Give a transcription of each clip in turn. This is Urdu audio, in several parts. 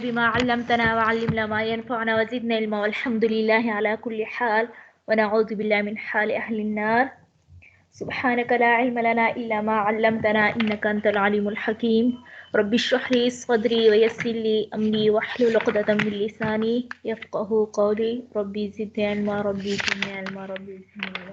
بما علمتنا وعلمنا ما ينفعنا وزدنا علما والحمد لله على كل حال ونعوذ بالله من حال أهل النار. سبحانك لا علم لنا إلا ما علمتنا إنك أنت العليم الحكيم. رب اشرح لي صدري ويسر لي أمري واحلل عقدة من لساني يفقهوا قولي. ربي زدني علما ربي زدني علما ربي زدني علما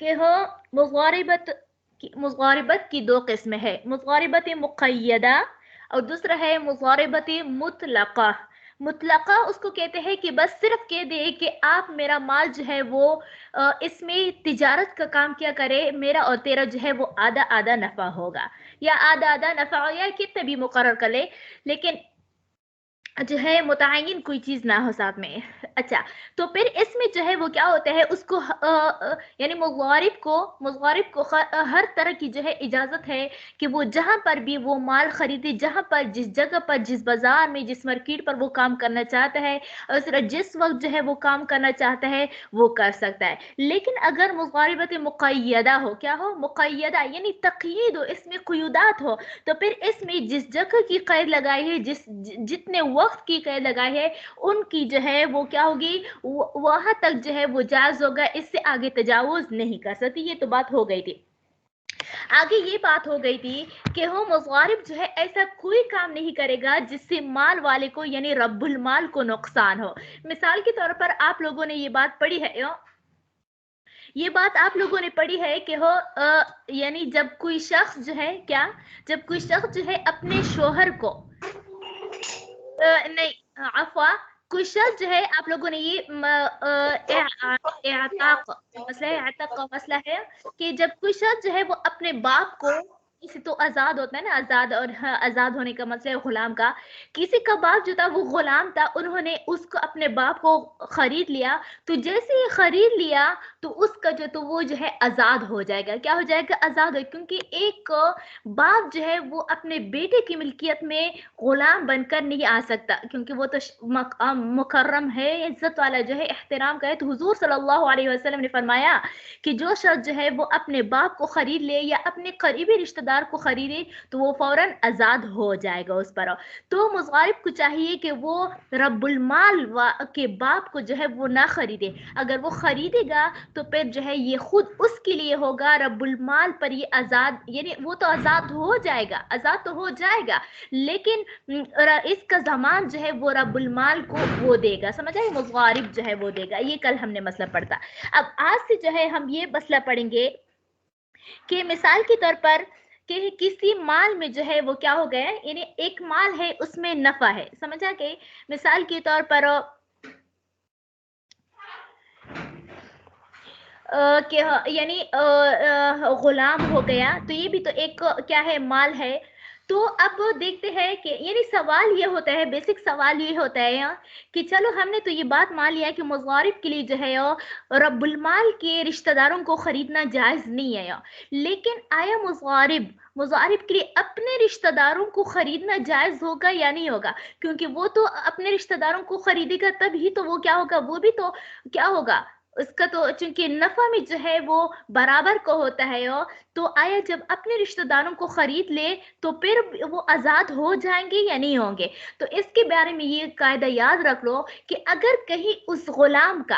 کہ ہو مضاربت کی دو قسمیں ہے، مضاربت مقیدہ اور دوسرا ہے مضاربت مطلقہ. مطلقہ اس کو کہتے ہیں کہ بس صرف کہہ دے کہ آپ میرا مال جو ہے وہ اس میں تجارت کا کام کیا کرے، میرا اور تیرا جو ہے وہ آدھا آدھا نفع ہوگا، یا آدھا آدھا نفع ہو، یا کتنے بھی مقرر کر لے، لیکن جو ہے متعین کوئی چیز نہ ہو ساتھ میں. اچھا تو پھر اس میں جو ہے وہ کیا ہوتا ہے، اس کو یعنی مضارب کو ہر طرح کی جو ہے اجازت ہے کہ وہ جہاں پر بھی وہ مال خریدے، جہاں پر جس جگہ پر جس بازار میں جس مارکیٹ پر وہ کام کرنا چاہتا ہے، اور اس طرح جس وقت جو ہے وہ کام کرنا چاہتا ہے وہ کر سکتا ہے. لیکن اگر مضاربت مقیدہ ہو، کیا ہو مقیدہ یعنی تقیید ہو، اس میں قیودات ہو، تو پھر اس میں جس جگہ کی قید لگائی ہے، جتنے وقت کی قید لگائی ہے، ان کی جو ہے وہ کیا ہوگی، وہاں تک جو ہے وہ جائز ہوگا، اس سے آگے تجاوز نہیں کر سکتی. یہ تو بات ہو گئی تھی. آگے یہ بات ہو گئی تھی کہ وہ مضارب جو ہے ایسا کوئی کام نہیں کرے گا جس سے مال والے کو یعنی رب المال کو نقصان ہو. مثال کے طور پر آپ لوگوں نے یہ بات پڑھی ہے، یہ بات آپ لوگوں نے پڑھی ہے کہ ہو یعنی جب کوئی شخص جو ہے جب کوئی شخص جو ہے اپنے شوہر کو نہیں عفوا کوئی شخص جو ہے آپ لوگوں نے یہ اعتاق اعتاق کا مسئلہ ہے کہ جب کوئی شخص جو ہے وہ اپنے باپ کو، کسی تو آزاد ہوتا ہے نا، آزاد، اور آزاد ہونے کا مسئلہ ہے غلام کا، کسی کا باپ جو تھا وہ غلام تھا، انہوں نے اس کو اپنے باپ کو خرید لیا، تو جیسے ہی خرید لیا تو اس کا جو تو وہ جو ہے آزاد ہو جائے گا. کیا ہو جائے گا؟ آزاد ہو، کیونکہ ایک باپ جو ہے وہ اپنے بیٹے کی ملکیت میں غلام بن کر نہیں آ سکتا، کیونکہ وہ تو مکرم ہے، عزت والا جو ہے، احترام کا ہے. تو حضور صلی اللہ علیہ وسلم نے فرمایا کہ جو شخص جو ہے وہ اپنے باپ کو خرید لے یا اپنے قریبی رشتہ دار کو خریدے تو وہ فوراً آزاد ہو جائے گا اس پر. تو مضارب کو چاہیے کہ وہ رب المال کے باپ کو جو ہے وہ نہ خریدے. اگر وہ خریدے گا تو پھر جو ہے یہ خود اس کے لیے ہوگا، رب المال پر یہ آزاد، یعنی وہ تو آزاد ہو جائے گا، آزاد تو ہو جائے گا، لیکن اس کا زمان جو ہے وہ رب المال کو وہ دے گا. سمجھ آئے؟ مضارب جو ہے وہ دے گا. یہ کل ہم نے مسئلہ پڑھتا. اب آج سے جو ہے ہم یہ مسئلہ پڑھیں گے کہ مثال کے طور پر کہ کسی مال میں جو ہے وہ کیا ہو گیا، یعنی ایک مال ہے اس میں نفع ہے. سمجھا کہ مثال کے طور پر یعنی غلام ہو گیا، تو یہ بھی تو ایک کیا ہے، مال ہے. تو اب دیکھتے ہیں کہ یعنی سوال یہ ہوتا ہے، بیسک سوال یہ ہوتا ہے یہاں کہ چلو ہم نے تو یہ بات مان لیا کہ مضارب کے لیے جو ہے رب المال کے رشتہ داروں کو خریدنا جائز نہیں ہے، لیکن آیا مضارب کے لیے اپنے رشتہ داروں کو خریدنا جائز ہوگا یا نہیں ہوگا؟ کیونکہ وہ تو اپنے رشتہ داروں کو خریدے گا تب ہی تو وہ کیا ہوگا، وہ بھی تو کیا ہوگا، اس کا تو چونکہ نفع میں جو ہے وہ برابر کو ہوتا ہے. تو آیا جب اپنے رشتہ داروں کو خرید لے تو پھر وہ آزاد ہو جائیں گے یا نہیں ہوں گے؟ تو اس کے بارے میں یہ قاعدہ یاد رکھ لو کہ اگر کہیں اس غلام کا